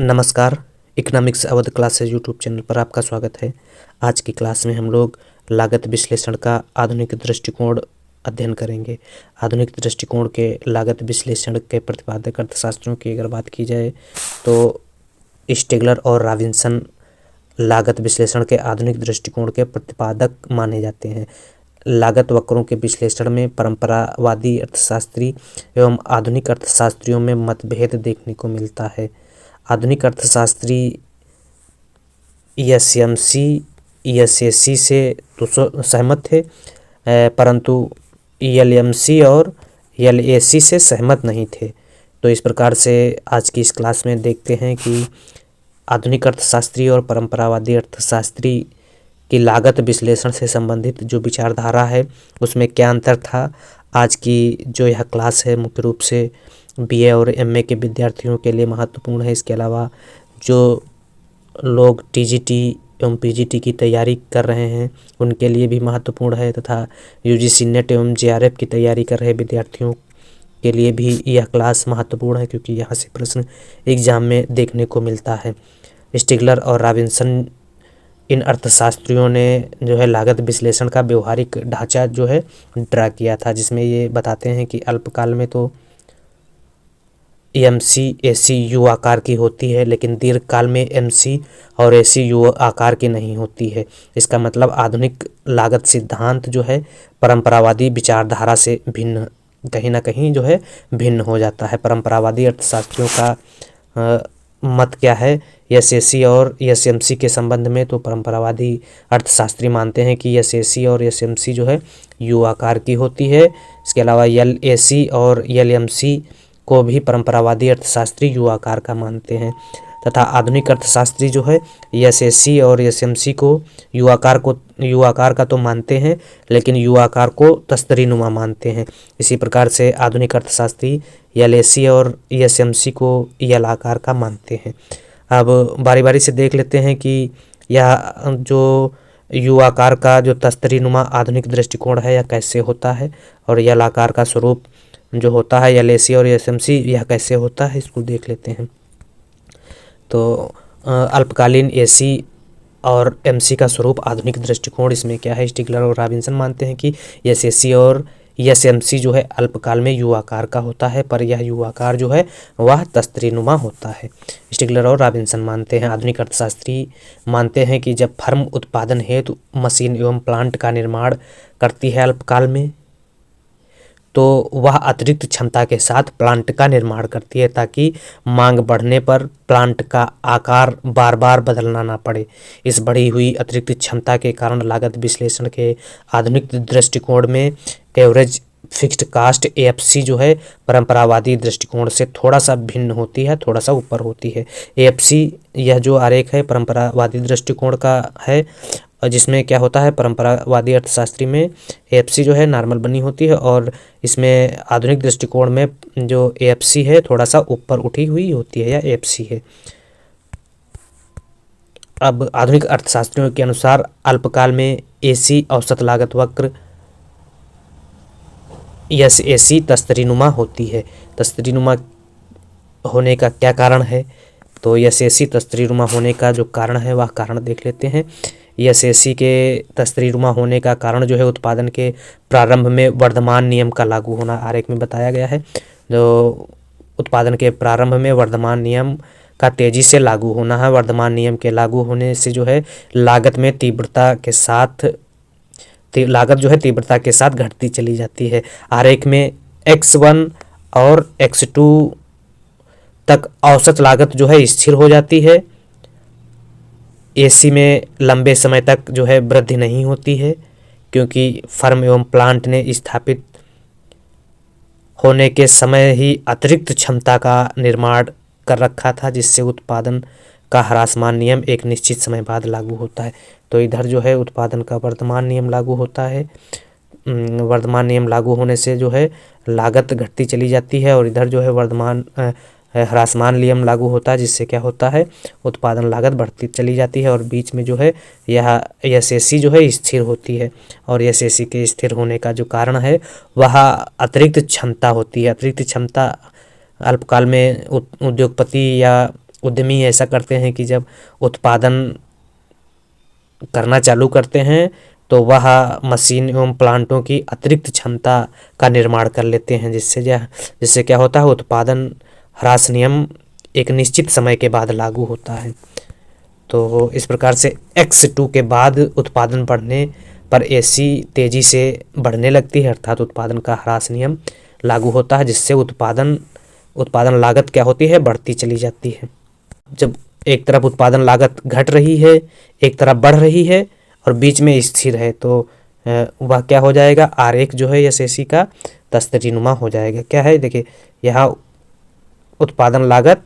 नमस्कार। Economics Awadh classes YouTube channel पर आपका स्वागत है। आज की क्लास में हम लोग लागत विश्लेषण का आधुनिक दृष्टिकोण अध्ययन करेंगे। आधुनिक दृष्टिकोण के लागत विश्लेषण के प्रतिपादक अर्थशास्त्रियों की अगर बात की जाए तो स्टिगलर और रॉबिन्सन लागत विश्लेषण के आधुनिक दृष्टिकोण के प्रतिपादक माने जाते हैं। लागत वक्रों के विश्लेषण में परंपरावादी अर्थशास्त्री एवं आधुनिक अर्थशास्त्रियों में मतभेद देखने को मिलता है। आधुनिक अर्थशास्त्री एसएमसी एसएसी से तो सहमत थे, परंतु एलएमसी और एलएसी से सहमत नहीं थे। तो इस प्रकार से आज की इस क्लास में देखते हैं कि आधुनिक अर्थशास्त्री और परंपरावादी अर्थशास्त्री की लागत विश्लेषण से संबंधित जो विचारधारा है उसमें क्या अंतर था। आज की जो यह क्लास है मुख्य रूप से बीए और एमए के विद्यार्थियों के लिए महत्वपूर्ण है। इसके अलावा जो लोग टीजीटी एवं पीजीटी की तैयारी कर रहे हैं उनके लिए भी महत्वपूर्ण है, तथा यूजीसी नेट एवं जेआरएफ की तैयारी कर रहे विद्यार्थियों के लिए भी यह क्लास महत्वपूर्ण है, क्योंकि यहाँ से प्रश्न एग्जाम में देखने को मिलता है। स्टिगलर और रॉबिन्सन इन अर्थशास्त्रियों ने जो है लागत विश्लेषण का व्यवहारिक ढांचा जो है ड्रा किया था, जिसमें ये बताते हैं कि अल्पकाल में तो एमसी एसी यू आकार की होती है, लेकिन दीर्घकाल में एमसी और एसी यू आकार की नहीं होती है। इसका मतलब आधुनिक लागत सिद्धांत जो है परंपरावादी विचारधारा से भिन्न कहीं ना कहीं जो है भिन्न हो जाता है। परंपरावादी अर्थशास्त्रियों का मत क्या है एसएसी और एसएमसी के संबंध में, तो परंपरावादी अर्थशास्त्री मानते हैं कि एसएसी और एसएमसी जो है यू आकार की होती है। इसके अलावा एलएसी और एलएमसी को भी परंपरावादी अर्थशास्त्री यू आकार का मानते हैं, तथा आधुनिक अर्थशास्त्री जो है एसएसी और एसएमसी को यू आकार का तो मानते हैं, लेकिन यू आकार को तस्तरीनुमा मानते हैं। इसी प्रकार से आधुनिक अर्थशास्त्री एलएसी और एसएमसी को एल आकार का मानते हैं। अब बारी बारी से देख लेते हैं कि यह जो यू आकार का जो तस्तरीनुमा आधुनिक दृष्टिकोण है यह कैसे होता है, और एल आकार का स्वरूप जो होता है एलएसी और एसएमसी यह कैसे होता है, इसको देख लेते हैं। तो अल्पकालीन एसी और एमसी का स्वरूप आधुनिक दृष्टिकोण इसमें क्या है, स्टिगलर और रॉबिन्सन मानते हैं कि एसएसी और एसएमसी जो है अल्पकाल में यू आकार का होता है, पर यह यू आकार जो है वह तस्तरीनुमा होता है। स्टिगलर और रॉबिन्सन मानते हैं। आधुनिक अर्थशास्त्री मानते हैं कि जब फर्म उत्पादन हेतु मशीन एवं प्लांट का निर्माण करती है अल्पकाल में, तो वह अतिरिक्त क्षमता के साथ प्लांट का निर्माण करती है, ताकि मांग बढ़ने पर प्लांट का आकार बार बार बदलना ना पड़े। इस बढ़ी हुई अतिरिक्त क्षमता के कारण लागत विश्लेषण के आधुनिक दृष्टिकोण में एवरेज फिक्स्ड कास्ट एएफसी जो है परंपरावादी दृष्टिकोण से थोड़ा सा भिन्न होती है, थोड़ा सा ऊपर होती है। एएफसी यह जो आरेख है परंपरावादी दृष्टिकोण का है, जिसमें क्या होता है परंपरावादी अर्थशास्त्री में एएफसी जो है नॉर्मल बनी होती है, और इसमें आधुनिक दृष्टिकोण में जो एएफसी है थोड़ा सा ऊपर उठी हुई होती है या एएफसी है। अब आधुनिक अर्थशास्त्रियों के अनुसार अल्पकाल में एसी औसत लागत वक्र एसएसी तस्तरीनुमा होती है। तस्तरीनुमा होने का क्या कारण है, तो एसएसी तस्तरीनुमा होने का जो कारण है वह कारण देख लेते हैं। एसएसी के तस्तरीनुमा होने का कारण जो है उत्पादन के प्रारंभ में वर्धमान नियम का लागू होना आरेख में बताया गया है। जो उत्पादन के प्रारंभ में वर्धमान नियम का तेजी से लागू होना है। वर्धमान नियम के लागू होने से जो है लागत जो है तीव्रता के साथ घटती चली जाती है। आरेख में x1 और x2 तक औसत लागत जो है स्थिर हो जाती है। एसी में लंबे समय तक जो है वृद्धि नहीं होती है, क्योंकि फर्म एवं प्लांट ने स्थापित होने के समय ही अतिरिक्त क्षमता का निर्माण कर रखा था, जिससे उत्पादन का ह्रासमान नियम एक निश्चित समय बाद लागू होता है। तो इधर जो है उत्पादन का वर्धमान नियम लागू होता है। वर्धमान नियम लागू होने से जो है लागत घटती चली जाती है, और इधर जो है ह्रासमान नियम लागू होता है, जिससे क्या होता है उत्पादन लागत बढ़ती चली जाती है, और बीच में जो है यह एसएसी जो है स्थिर होती है। और एसएसी के स्थिर होने का जो कारण है वह अतिरिक्त क्षमता होती है। अतिरिक्त क्षमता अल्पकाल में उद्योगपति या उद्यमी ऐसा करते हैं कि जब उत्पादन करना चालू करते हैं तो वह मशीन एवं प्लांटों की अतिरिक्त क्षमता का निर्माण कर लेते हैं, जिससे क्या होता है, उत्पादन ह्रास नियम एक निश्चित समय के बाद लागू होता है। तो इस प्रकार से X2 के बाद उत्पादन बढ़ने पर AC तेजी से बढ़ने लगती है, अर्थात उत्पादन का ह्रास नियम लागू होता है, जिससे उत्पादन लागत क्या होती है, बढ़ती चली जाती है। जब एक तरफ उत्पादन लागत घट रही है, एक तरफ बढ़ रही है और बीच में स्थिर है, तो वह क्या हो जाएगा, आरेख जो है SAC का तस्तरीनुमा हो जाएगा। क्या है, देखिए यहाँ उत्पादन लागत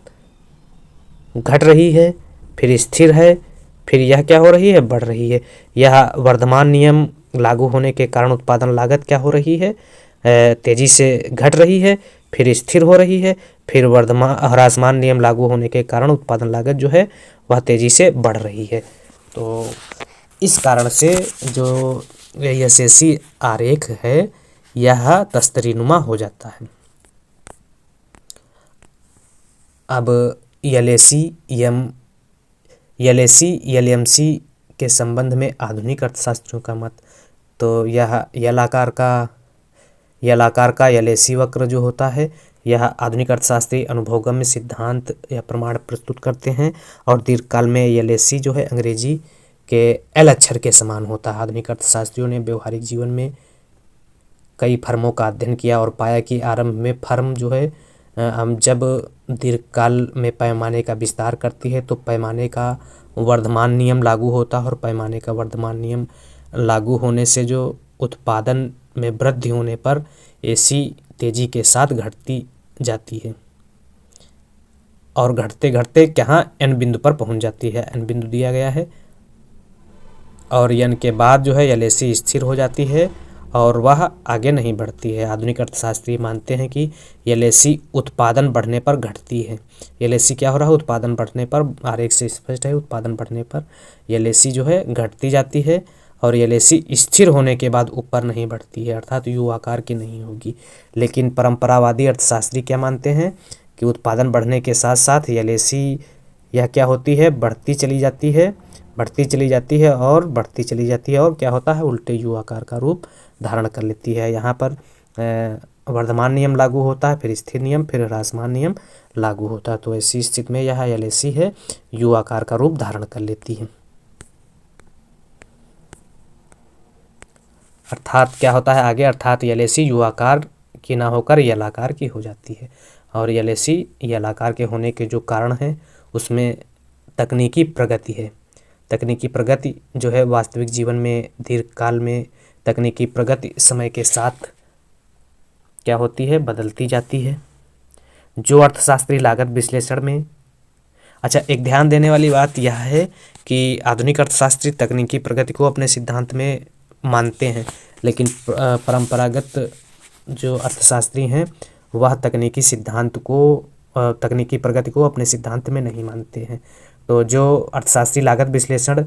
घट रही है, फिर स्थिर है, फिर यह क्या हो रही है, बढ़ रही है। यह वर्धमान नियम लागू होने के कारण उत्पादन लागत क्या हो रही है, तेजी से घट रही है, फिर स्थिर हो रही है, फिर ह्रासमान नियम लागू होने के कारण उत्पादन लागत जो है वह तेजी से बढ़ रही है। तो इस कारण से जो SAC आरेख है यह तस्तरीनुमा हो जाता है। अब LAC के संबंध में आधुनिक अर्थशास्त्रियों का मत, तो यह यल आकार का LAC वक्र जो होता है यह आधुनिक अर्थशास्त्री अनुभवगम्य सिद्धांत या प्रमाण प्रस्तुत करते हैं, और दीर्घकाल में LAC जो है अंग्रेजी के L अक्षर के समान होता है। आधुनिक अर्थशास्त्रियों ने व्यवहारिक जीवन में कई फर्मों का अध्ययन किया और पाया कि आरंभ में फर्म जो है हम जब दीर्घकाल में पैमाने का विस्तार करती है तो पैमाने का वर्धमान नियम लागू होता है, और पैमाने का वर्धमान नियम लागू होने से जो उत्पादन में वृद्धि होने पर AC तेजी के साथ घटती जाती है और घटते घटते कहाँ N बिंदु पर पहुंच जाती है। N बिंदु दिया गया है और N के बाद जो है LAC स्थिर हो जाती है और वह आगे नहीं बढ़ती है। आधुनिक अर्थशास्त्री मानते हैं कि LAC उत्पादन बढ़ने पर घटती है। LAC क्या हो रहा है, उत्पादन बढ़ने पर, आरेख से स्पष्ट है, उत्पादन बढ़ने पर LAC जो है घटती जाती है और LAC स्थिर होने के बाद ऊपर नहीं बढ़ती है, अर्थात U आकार की नहीं होगी। लेकिन परंपरावादी अर्थशास्त्री क्या मानते हैं कि उत्पादन बढ़ने के साथ साथ LAC यह क्या होती है, बढ़ती चली जाती है और क्या होता है, उल्टे U आकार का रूप धारण कर लेती है। यहाँ पर वर्धमान नियम लागू होता है, फिर स्थिर नियम, फिर ह्रासमान नियम लागू होता है। तो ऐसी स्थिति में यह LAC है U आकार का रूप धारण कर लेती है, अर्थात क्या होता है आगे, अर्थात LAC U आकार की ना होकर L आकार की हो जाती है। और LAC L आकार के होने के जो कारण हैं उसमें तकनीकी प्रगति है। तकनीकी प्रगति जो है वास्तविक जीवन में दीर्घकाल में तकनीकी प्रगति समय के साथ क्या होती है, बदलती जाती है। जो अर्थशास्त्री लागत विश्लेषण में, अच्छा एक ध्यान देने वाली बात यह है कि आधुनिक अर्थशास्त्री तकनीकी प्रगति को अपने सिद्धांत में मानते हैं, लेकिन परंपरागत जो अर्थशास्त्री हैं वह तकनीकी प्रगति को अपने सिद्धांत में नहीं मानते हैं। तो जो अर्थशास्त्री लागत विश्लेषण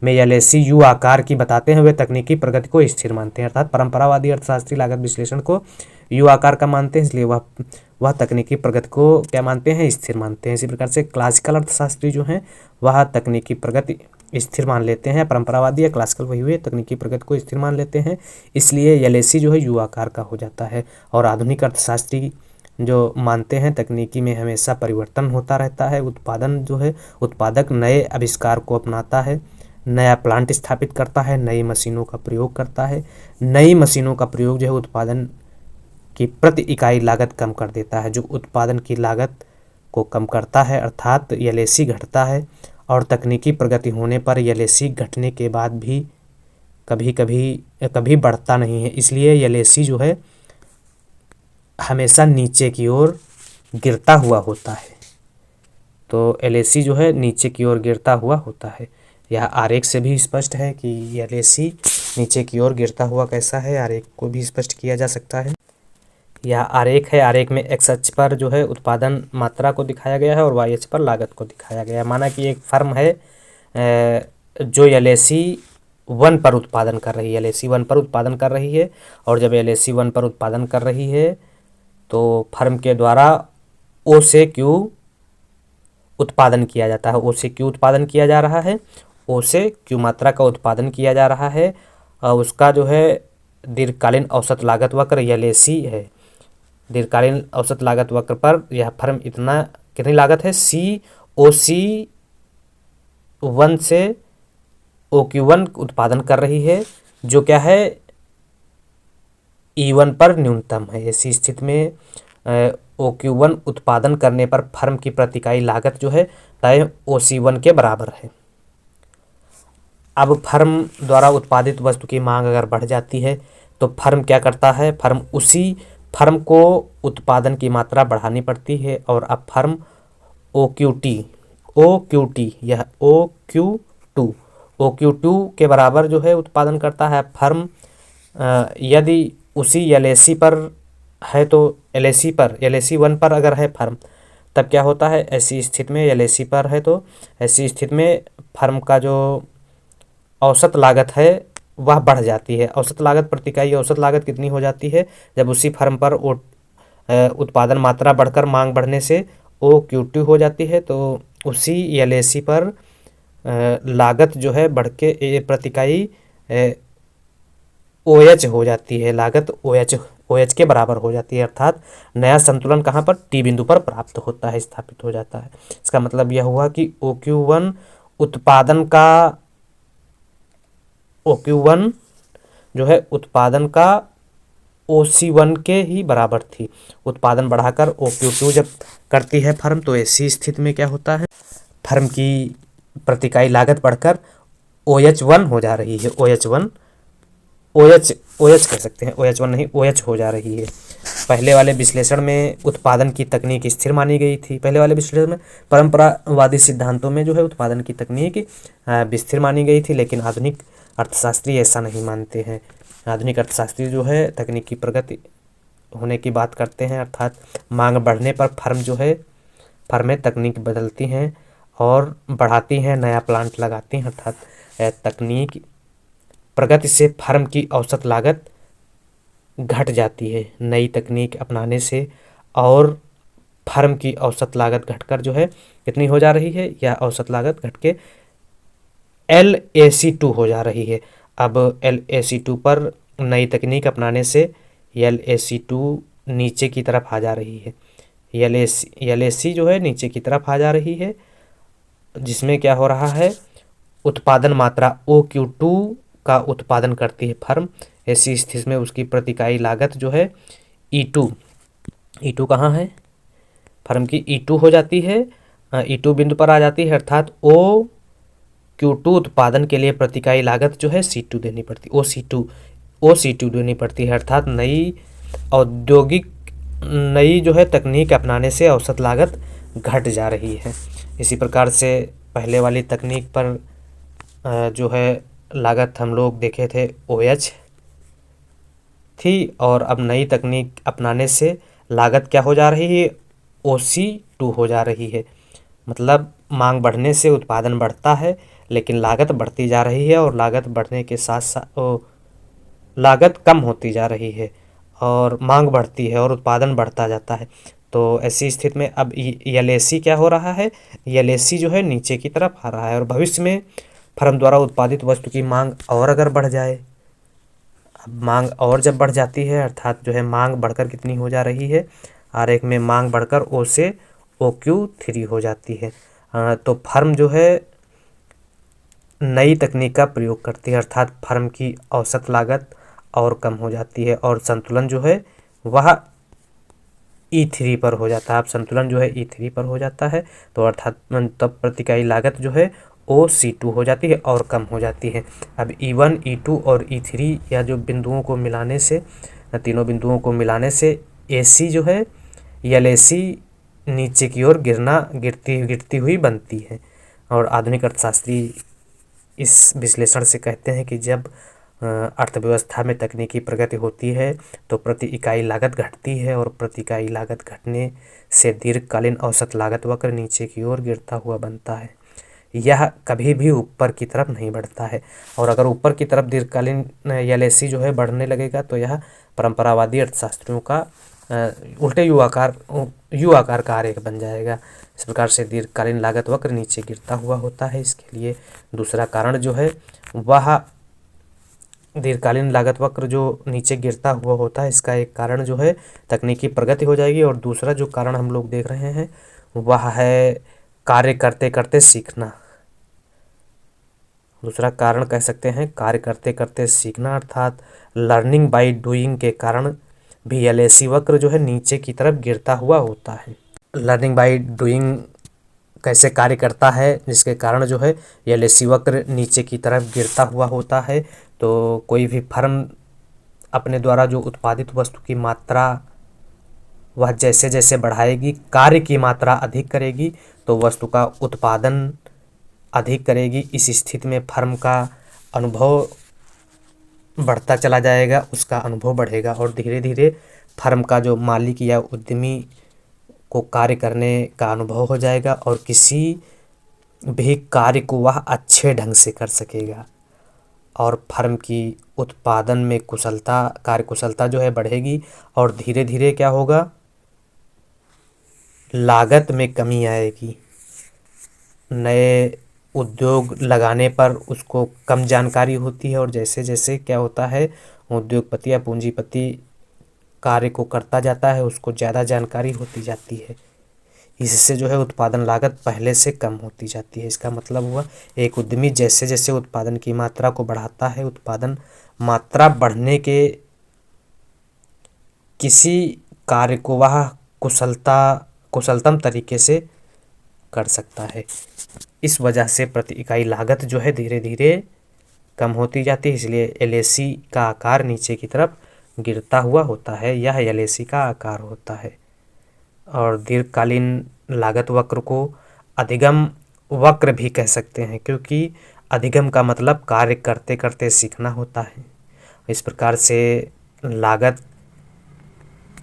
में LAC U आकार की बताते हैं वे तकनीकी प्रगति को स्थिर मानते हैं, अर्थात परंपरावादी अर्थशास्त्री लागत विश्लेषण को U आकार का मानते हैं, इसलिए वह तकनीकी प्रगति को क्या मानते हैं, स्थिर मानते हैं। इसी प्रकार से क्लासिकल अर्थशास्त्री जो हैं वह तकनीकी प्रगति स्थिर मान लेते हैं। परंपरावादी या क्लासिकल वही हुए, तकनीकी प्रगति को स्थिर मान लेते हैं, इसलिए LAC जो है U आकार का हो जाता है। और आधुनिक अर्थशास्त्री जो मानते हैं तकनीकी में हमेशा परिवर्तन होता रहता है। उत्पादक नए आविष्कार को अपनाता है, नया प्लांट स्थापित करता है, नई मशीनों का प्रयोग करता है। नई मशीनों का प्रयोग जो है उत्पादन की प्रति इकाई लागत कम कर देता है, जो उत्पादन की लागत को कम करता है, अर्थात LAC घटता है। और तकनीकी प्रगति होने पर LAC घटने के बाद भी कभी बढ़ता नहीं है, इसलिए LAC जो है हमेशा नीचे की ओर गिरता हुआ होता है। तो LAC जो है नीचे की ओर गिरता हुआ होता है। यह आरेख से भी स्पष्ट है कि LAC नीचे की ओर गिरता हुआ कैसा है, आरेख को भी स्पष्ट किया जा सकता है। यह आरेख है, आरेख में X अक्ष पर जो है उत्पादन मात्रा को दिखाया गया है और Y अक्ष पर लागत को दिखाया गया है। माना कि एक फर्म है जो LAC 1 पर उत्पादन कर रही है, LAC 1 पर उत्पादन कर रही है, और जब LAC 1 पर उत्पादन कर रही है तो फर्म के द्वारा O से Q उत्पादन किया जाता है। ओ से क्यू उत्पादन किया जा रहा है, ओ से क्यू मात्रा का उत्पादन किया जा रहा है। उसका जो है दीर्घकालीन औसत लागत वक्र LAC है। दीर्घकालीन औसत लागत वक्र पर यह फर्म कितनी लागत है, COC1 से OQ1 उत्पादन कर रही है, जो क्या है E1 पर न्यूनतम है। ऐसी स्थिति में OQ1 उत्पादन करने पर फर्म की प्रति इकाई लागत जो है तय OC1 के बराबर है। अब फर्म द्वारा उत्पादित वस्तु की मांग अगर बढ़ जाती है तो फर्म क्या करता है, फर्म को उत्पादन की मात्रा बढ़ानी पड़ती है। और अब फर्म OQT यह OQ2 के बराबर जो है उत्पादन करता है। फर्म यदि उसी LAC पर है तो LAC1 पर अगर है फर्म, तब क्या होता है, ऐसी स्थिति में LAC पर है तो ऐसी स्थिति में फर्म का जो औसत लागत है वह बढ़ जाती है। औसत लागत प्रति इकाई औसत लागत कितनी हो जाती है, जब उसी फर्म पर उत्पादन मात्रा बढ़कर मांग बढ़ने से OQ2 हो जाती है, तो उसी LAC पर लागत जो है बढ़ के प्रति इकाई OH हो जाती है। लागत OH के बराबर हो जाती है, अर्थात नया संतुलन कहाँ पर, T बिंदु पर प्राप्त होता है, स्थापित हो जाता है। इसका मतलब यह हुआ कि OQ1 जो है उत्पादन का OC1 के ही बराबर थी। उत्पादन बढ़ाकर OQ2 जब करती है फर्म, तो ऐसी स्थिति में क्या होता है, फर्म की प्रति इकाई लागत बढ़कर OH1 हो जा रही है। OH कह सकते हैं, OH1 नहीं, OH हो जा रही है। पहले वाले विश्लेषण में उत्पादन की तकनीक स्थिर मानी गई थी। पहले वाले विश्लेषण में परंपरावादी सिद्धांतों में जो है उत्पादन की तकनीक स्थिर मानी गई थी, लेकिन आधुनिक अर्थशास्त्री ऐसा नहीं मानते हैं। आधुनिक अर्थशास्त्री जो है तकनीकी प्रगति होने की बात करते हैं, अर्थात मांग बढ़ने पर फर्में तकनीक बदलती हैं और बढ़ाती हैं, नया प्लांट लगाती हैं, अर्थात तकनीक प्रगति से फर्म की औसत लागत घट जाती है नई तकनीक अपनाने से, और फर्म की औसत लागत घटकर जो है कितनी हो जा रही है, यह औसत लागत घट के LAC2 हो जा रही है। अब LAC2 पर नई तकनीक अपनाने से LAC2 नीचे की तरफ आ जा रही है। LAC जो है नीचे की तरफ आ जा रही है, जिसमें क्या हो रहा है, उत्पादन मात्रा OQ2 का उत्पादन करती है फर्म। ऐसी स्थिति में उसकी प्रति इकाई लागत जो है E2 कहाँ है, फर्म की E2 हो जाती है, E2 बिंदु पर आ जाती है, अर्थात OQ2 उत्पादन के लिए प्रति इकाई लागत जो है OC2 देनी पड़ती है, अर्थात नई जो है तकनीक अपनाने से औसत लागत घट जा रही है। इसी प्रकार से पहले वाली तकनीक पर जो है लागत हम लोग देखे थे OH थी, और अब नई तकनीक अपनाने से लागत क्या हो जा रही है, OC2 हो जा रही है। मतलब मांग बढ़ने से उत्पादन बढ़ता है, लेकिन लागत बढ़ती जा रही है, और लागत बढ़ने के साथ साथ लागत कम होती जा रही है और मांग बढ़ती है और उत्पादन बढ़ता जाता है। तो ऐसी स्थिति में अब LAC क्या हो रहा है, LAC जो है नीचे की तरफ आ रहा है, और भविष्य में फर्म द्वारा उत्पादित वस्तु की मांग और अगर बढ़ जाए, अब मांग और जब बढ़ जाती है, अर्थात जो है मांग बढ़कर कितनी हो जा रही है, आरेख में मांग बढ़कर O से OQ3 हो जाती है, तो फर्म जो है नई तकनीक का प्रयोग करती है, अर्थात फर्म की औसत लागत और कम हो जाती है, और संतुलन जो है वह E3 पर हो जाता है। अब संतुलन जो है E3 पर हो जाता है, तो अर्थात तब प्रति इकाई लागत जो है OC2 हो जाती है और कम हो जाती है। अब E1, E2 और E3 या जो बिंदुओं को मिलाने से, तीनों बिंदुओं को मिलाने से AC जो है LAC नीचे की ओर गिरती हुई बनती है। और आधुनिक अर्थशास्त्री इस विश्लेषण से कहते हैं कि जब अर्थव्यवस्था में तकनीकी प्रगति होती है तो प्रति इकाई लागत घटती है, और प्रति इकाई लागत घटने से दीर्घकालीन औसत लागत वक्र नीचे की ओर गिरता हुआ बनता है। यह कभी भी ऊपर की तरफ नहीं बढ़ता है, और अगर ऊपर की तरफ दीर्घकालीन LAC जो है बढ़ने लगेगा तो यह परंपरावादी अर्थशास्त्रियों का उल्टे यू आकार का आरेख बन जाएगा। इस प्रकार से दीर्घकालीन लागत वक्र नीचे गिरता हुआ होता है। इसके लिए दूसरा कारण जो है वह दीर्घकालीन लागत वक्र जो नीचे गिरता हुआ होता है, इसका एक कारण जो है तकनीकी प्रगति हो जाएगी। और दूसरा जो कारण हम लोग देख रहे हैं वह है कार्य करते करते सीखना। दूसरा कारण कह सकते हैं कार्य करते करते सीखना, अर्थात लर्निंग बाय डूइंग के कारण भी एलएसी वक्र जो है नीचे की तरफ गिरता हुआ होता है। लर्निंग बाय डूइंग कैसे कार्य करता है, जिसके कारण जो है एलएसी वक्र नीचे की तरफ गिरता हुआ होता है। तो कोई भी फर्म अपने द्वारा जो उत्पादित वस्तु की मात्रा वह जैसे जैसे बढ़ाएगी, कार्य की मात्रा अधिक करेगी, तो वस्तु का उत्पादन अधिक करेगी। इस स्थिति में फर्म का अनुभव बढ़ता चला जाएगा, उसका अनुभव बढ़ेगा और धीरे धीरे फर्म का जो मालिक या उद्यमी को कार्य करने का अनुभव हो जाएगा और किसी भी कार्य को वह अच्छे ढंग से कर सकेगा और फर्म की उत्पादन में कार्य कुशलता जो है बढ़ेगी। और धीरे धीरे क्या होगा, लागत में कमी आएगी। नए उद्योग लगाने पर उसको कम जानकारी होती है और जैसे जैसे क्या होता है उद्योगपति या पूंजीपति कार्य को करता जाता है, उसको ज़्यादा जानकारी होती जाती है। इससे जो है उत्पादन लागत पहले से कम होती जाती है। इसका मतलब हुआ एक उद्यमी जैसे जैसे उत्पादन की मात्रा को बढ़ाता है, उत्पादन मात्रा बढ़ने के किसी कार्य को वह कुशलतम तरीके से कर सकता है। इस वजह से प्रति इकाई लागत जो है धीरे धीरे कम होती जाती है। इसलिए एलएसी का आकार नीचे की तरफ गिरता हुआ होता है। यह एलएसी का आकार होता है। और दीर्घकालीन लागत वक्र को अधिगम वक्र भी कह सकते हैं, क्योंकि अधिगम का मतलब कार्य करते करते सीखना होता है। इस प्रकार से लागत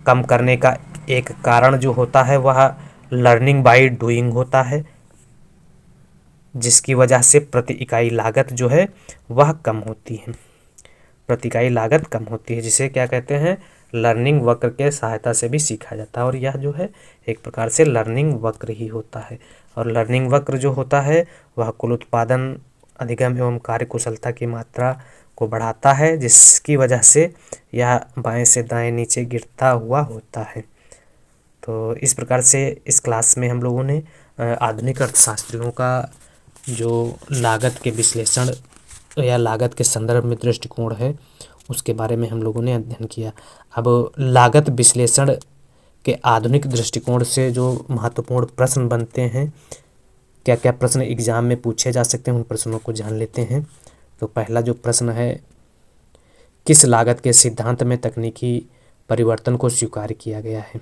कम करने का एक कारण जो होता है वह लर्निंग बाय डूइंग होता है, जिसकी वजह से प्रति इकाई लागत जो है वह कम होती है। प्रति इकाई लागत कम होती है, जिसे क्या कहते हैं, लर्निंग वक्र के सहायता से भी सीखा जाता है। और यह जो है एक प्रकार से लर्निंग वक्र ही होता है। और लर्निंग वक्र जो होता है वह कुल उत्पादन, अधिगम एवं कार्य कुशलता की मात्रा को बढ़ाता है, जिसकी वजह से यह बाएं से दाएं नीचे गिरता हुआ होता है। तो इस प्रकार से इस क्लास में हम लोगों ने आधुनिक अर्थशास्त्रियों का जो लागत के विश्लेषण या लागत के संदर्भ में दृष्टिकोण है उसके बारे में हम लोगों ने अध्ययन किया। अब लागत विश्लेषण के आधुनिक दृष्टिकोण से जो महत्वपूर्ण प्रश्न बनते हैं, क्या क्या प्रश्न एग्जाम में पूछे जा सकते हैं, उन प्रश्नों को जान लेते हैं। तो पहला जो प्रश्न है, किस लागत के सिद्धांत में तकनीकी परिवर्तन को स्वीकार किया गया है?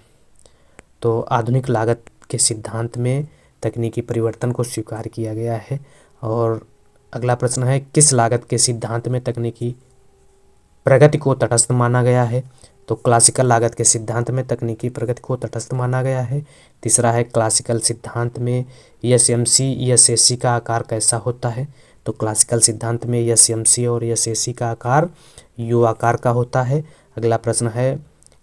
तो आधुनिक लागत के सिद्धांत में तकनीकी परिवर्तन को स्वीकार किया गया है। और अगला प्रश्न है, किस लागत के सिद्धांत में तकनीकी प्रगति को तटस्थ माना गया है? तो क्लासिकल लागत के सिद्धांत में तकनीकी प्रगति को तटस्थ माना गया है। तीसरा है, क्लासिकल सिद्धांत में एसएमसी एसएसी का आकार कैसा होता है? तो क्लासिकल सिद्धांत में एसएमसी और एसएसी का आकार यू आकार का होता है। अगला प्रश्न है,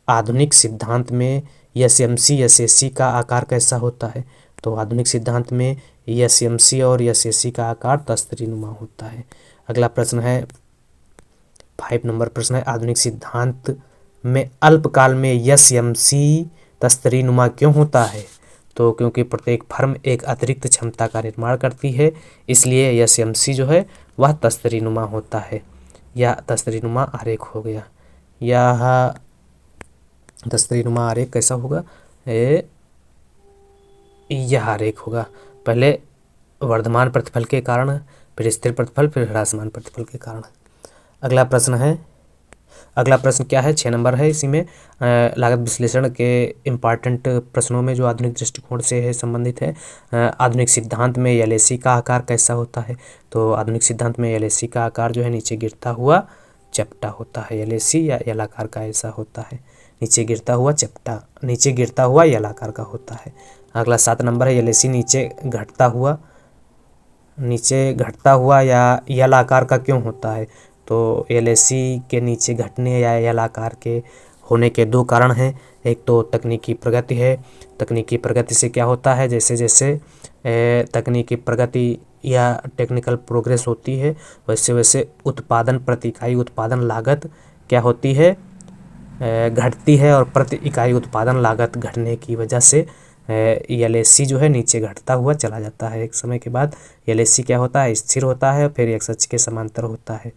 आधुनिक सिद्धांत में एसएमसी एसएसी का आकार कैसा होता है? तो आधुनिक सिद्धांत में एसएमसी और एसएसी का आकार तस्तरीनुमा होता है। अगला प्रश्न है 5 नंबर प्रश्न है, आधुनिक सिद्धांत में अल्पकाल में एसएमसी तस्तरीनुमा क्यों होता है? तो क्योंकि प्रत्येक फर्म एक अतिरिक्त क्षमता का निर्माण करती है, इसलिए एसएमसी जो है वह तस्तरीनुमा होता है। यह तस्तरीनुमा आरेख हो गया। यह तस्तरीनुमा आरेख कैसा होगा? यह आरेख होगा। पहले वर्धमान प्रतिफल के कारण, फिर स्थिर प्रतिफल, फिर ह्रासमान प्रतिफल के कारण। अगला प्रश्न क्या है? 6 नंबर है। इसी में लागत विश्लेषण के इम्पॉर्टेंट प्रश्नों में जो आधुनिक दृष्टिकोण से है संबंधित है, आधुनिक सिद्धांत में एलएसी का आकार कैसा होता है? तो आधुनिक सिद्धांत में एलएसी का आकार जो है नीचे गिरता हुआ चपटा होता है। एलएसी या एल आकार का ऐसा होता है, नीचे गिरता हुआ चपटा, नीचे गिरता हुआ एल आकार का होता है। अगला 7 नंबर है, एलएसी नीचे घटता हुआ या एल आकार का क्यों होता है? तो एलएसी के नीचे घटने या एल आकार के होने के दो कारण हैं। एक तो तकनीकी प्रगति है। तकनीकी प्रगति से क्या होता है, जैसे जैसे तकनीकी प्रगति या टेक्निकल प्रोग्रेस होती है, वैसे वैसे उत्पादन प्रति इकाई उत्पादन लागत क्या होती है, घटती है। और प्रति इकाई उत्पादन लागत घटने की वजह से LAC जो है नीचे घटता हुआ चला जाता है। एक समय के बाद LAC क्या होता है, स्थिर होता है, फिर एक अक्ष के समांतर होता है,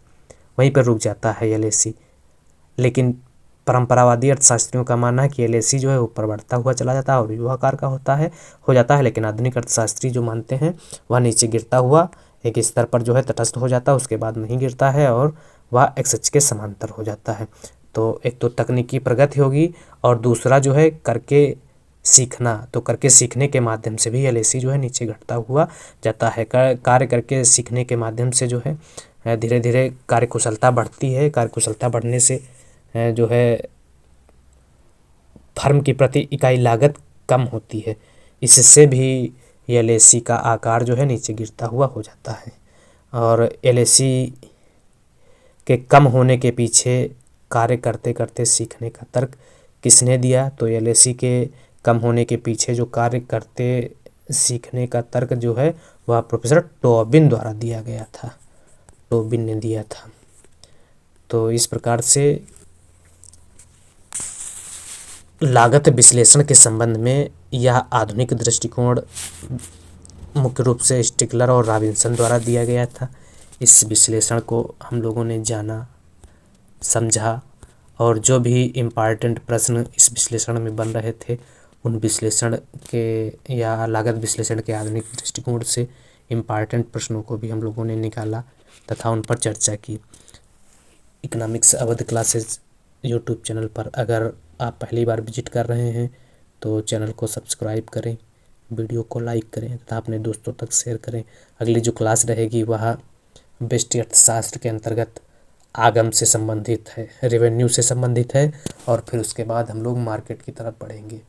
वहीं पर रुक जाता है LAC। लेकिन परंपरावादी अर्थशास्त्रियों का मानना है कि LAC जो है ऊपर बढ़ता हुआ चला जाता है और यू आकार का हो जाता है। लेकिन आधुनिक अर्थशास्त्री जो मानते हैं वह नीचे गिरता हुआ एक स्तर पर जो है तटस्थ हो जाता है, उसके बाद नहीं गिरता है और वह एक्स अक्ष के समांतर हो जाता है। तो एक तो तकनीकी प्रगति होगी और दूसरा जो है करके सीखना। तो करके सीखने के माध्यम से भी LAC जो है नीचे घटता हुआ जाता है। कार्य करके सीखने के माध्यम से जो है धीरे धीरे कार्यकुशलता बढ़ती है। कार्यकुशलता बढ़ने से जो है फर्म की प्रति इकाई लागत कम होती है, इससे भी LAC का आकार जो है नीचे गिरता हुआ हो जाता है। और LAC के कम होने के पीछे कार्य करते करते सीखने का तर्क किसने दिया, तो LAC के कम होने के पीछे जो कार्य करते सीखने का तर्क जो है वह प्रोफेसर टॉबिन द्वारा दिया गया था, टॉबिन ने दिया था। तो इस प्रकार से लागत विश्लेषण के संबंध में यह आधुनिक दृष्टिकोण मुख्य रूप से स्टिकलर और रॉबिन्सन द्वारा दिया गया था। इस विश्लेषण को हम लोगों ने जाना, समझा और जो भी इम्पॉर्टेंट प्रश्न इस विश्लेषण में बन रहे थे उन विश्लेषण के या लागत विश्लेषण के आधुनिक दृष्टिकोण से इम्पॉर्टेंट प्रश्नों को भी हम लोगों ने निकाला तथा उन पर चर्चा की। Economics Awadh classes YouTube channel पर अगर आप पहली बार विजिट कर रहे हैं तो चैनल को सब्सक्राइब करें, वीडियो को लाइक करें तथा अपने दोस्तों तक शेयर करें। अगली जो क्लास रहेगी वह व्यष्टि अर्थशास्त्र के अंतर्गत आगम से संबंधित है, रेवेन्यू से संबंधित है और फिर उसके बाद हम लोग मार्केट की तरफ बढ़ेंगे।